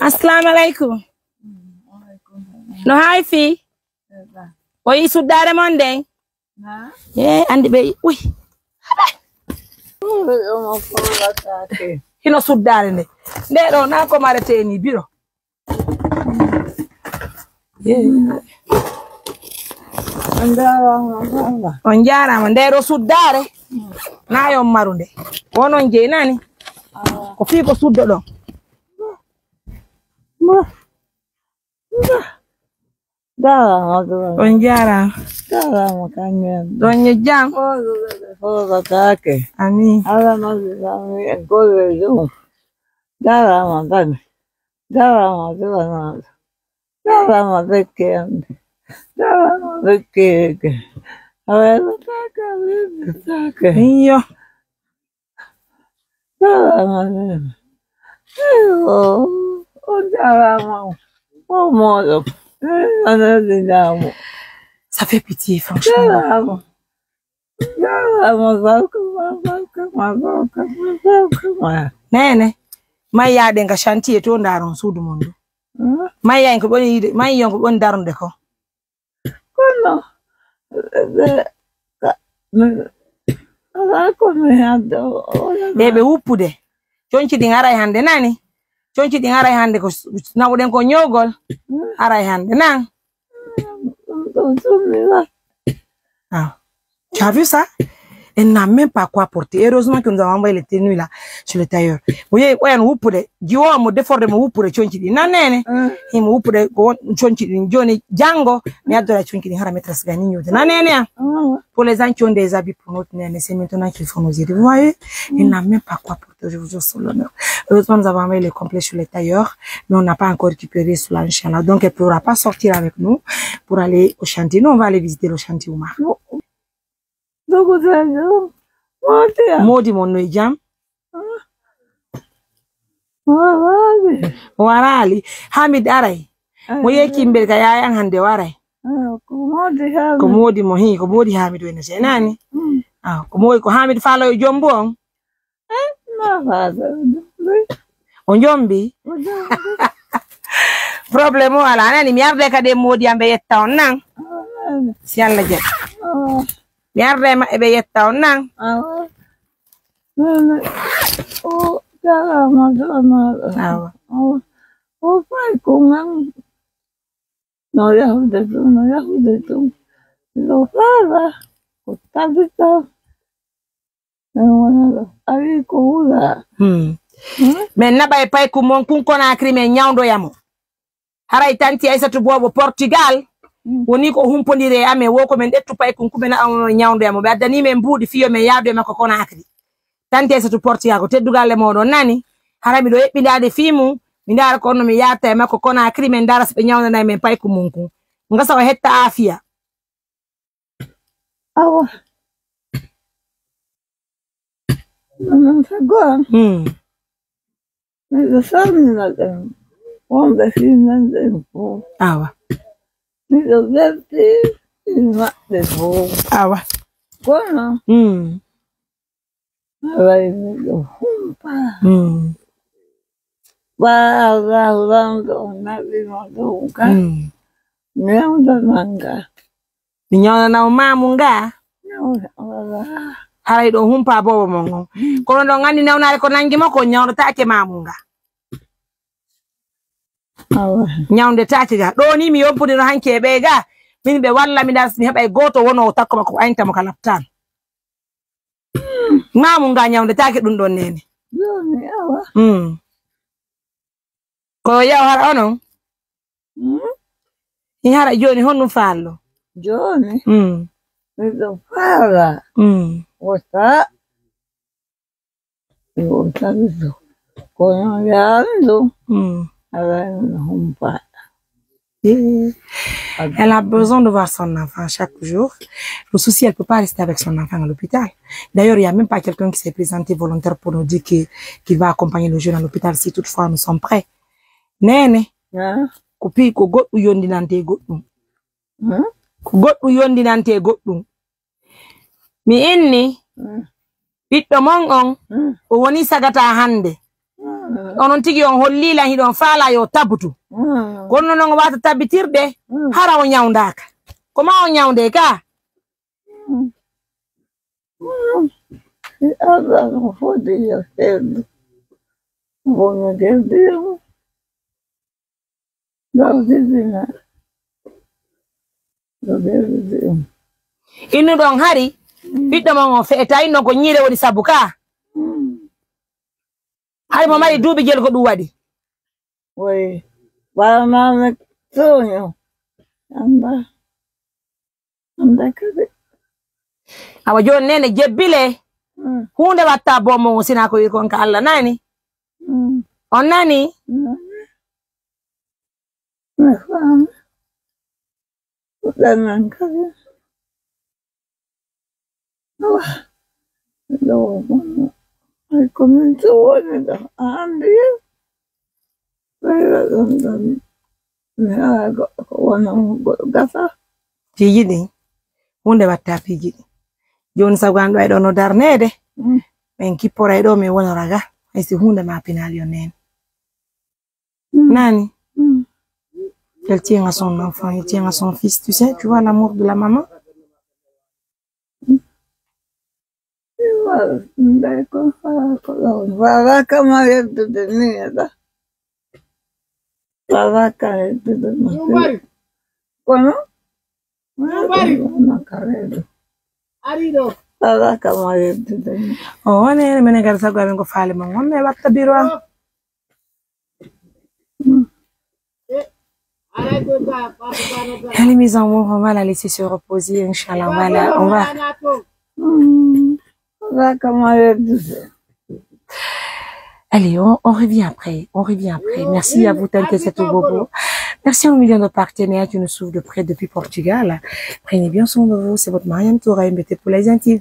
Assalamu alaikum. No haifi. O yi suddare mon den. Andi be uy. Hino suddare ne. Ndero na ko marete ni biro. On jarama ndero suddare. Na yo marunde. Wonon je nani? Ko fi ko suddo do. On jarama. Donye jam. Ami. Iyo. Ça fait pitié, franchement. Nene, Maya denga chantier to ndaron sudu mundu. Maya ko boni Maya ko bon daron de ko. Kono. Bebe upude. Chonchi di ngaray hande nani? Chonchi di ngaray hande ko nawden ko nyogol. Aray hande nan. Ah. Tu as vu ça? Elle n'a même pas quoi porter. Heureusement que nous avons envoyé les tenues là sur le tailleur. Vous voyez, ouais, nous pour des. Dio a modé fort de nous pour des chonchi di. Nanene. Il nous pour des chonchi di. Johnny Django. Mais adore la chonchi di. Hara mettre ce gagnant. Nanene. Pour les gens qui ont des habits pour notre nene, c'est maintenant qu'il faut nous aider. Vous voyez, il n'a même pas quoi porter. Je vous jure sur l'honneur. Heureusement, nous avons envoyé les complets sur le tailleur, mais on n'a pas encore récupéré sur l'ancien là. Donc, elle ne pourra pas sortir avec nous pour aller au chantier. Nous, on va aller visiter le chantier Oumar. Modi mon noy jam. Warali Hamid aray. Mo yeki mbel ka yayan hande waray. Ko modi mo hi ko modi Hamid wena senani. Ko moy ko Hamid falo yo jombo on. On jombi. Problème wala nani mi arde ka de modi ambe yetta on nan. Si Allah je. Biar ma ebe yetta on nan. Fai con no ya de tu. Lo fala. Costadito. Ari kula. Men na bay pay ku mon kun kona crime nyawdo yamo. Haray tanti Aissatou bobo Portugal. Woni ko humpondire ame woko men dettu pay kun kubena am nyawdo yamo be adani men buudi fiyo men yaado e makko kona akri. Tanti Aissatou Portugal ko teddugal le modon nani. Harami do yebbindade fimu mi ndara ko no mi yaata e makko kona akri men dara be nyawdo nay men pay ku monku. Ngasa wa hetta afia. Awa. Agora. Mas eu sabe nada. Onde finan tempo. Awa. Eu deve ter tempo. Awa. Quando? Vai me humpa. Vai rolando na vida do cara. Não dá manga. Minha na mamunga. Não. Haray do humpa bobo mongo. Kono do ngani newnare ko nangi mako nyawdo taake mamunga. Nyawnde taake ga do ni mi yobbudiro hanke be ga min be walla mi das mi heba goto wono takko mako aynta mo kala tan. Mamunga nyawnde taake dum don nene. Joni awa. Ko yaw har ono? Ni hara joni honno fallo. Joni? Itu fala. What's itu. Kono yando. Elle a besoin de voir son enfant chaque jour. Le souci, elle peut pas rester avec son enfant à l'hôpital. D'ailleurs, il n'y a même pas quelqu'un qui s'est présenté volontaire pour nous dire qu'il va accompagner le jeune à l'hôpital si toutefois nous sommes prêts. Nene. Kopi ko goddu yondinante goddum. Goddu yondinante goddum. Mi inni biddo mon on o woni sagata hande onon tigi on hollila hidon faala yo tabutu kono non wata tabitirde hara o nyaundaka ko ma o nyaunde ka Ada no fodi ya cedo. Buona che Dio. Dawdina. Inu don hari biddo mo feeta ino ko nyire wodi sabuka hari mo mari duubi jel ko dum wadi Wai ba ma sonyo anda kade awa jon nene jebbile hunde watta bomo sina ko yirkon ka Allah nani on nani dan kade no ai cominciò da anni fijidi hunde watta fijidi joni sagando ay do no darnede men kippora do mi wona raga ay si hunde ma pinal yo nen nani elle tient à son enfant, elle tient à son fils, tu sais, tu vois l'amour de la maman. Oh, ne mene garsa go aben ko faale mo me watta biro. Allez mes amours, on va la laisser se reposer, Inch'Allah, on va. Allez, on revient après, Merci à vous, Tante Setou Bobo. Merci aux millions de partenaires qui nous suivent de près depuis Portugal. Prenez bien soin de vous, c'est votre Mariam Touré, mettez pour les intimes.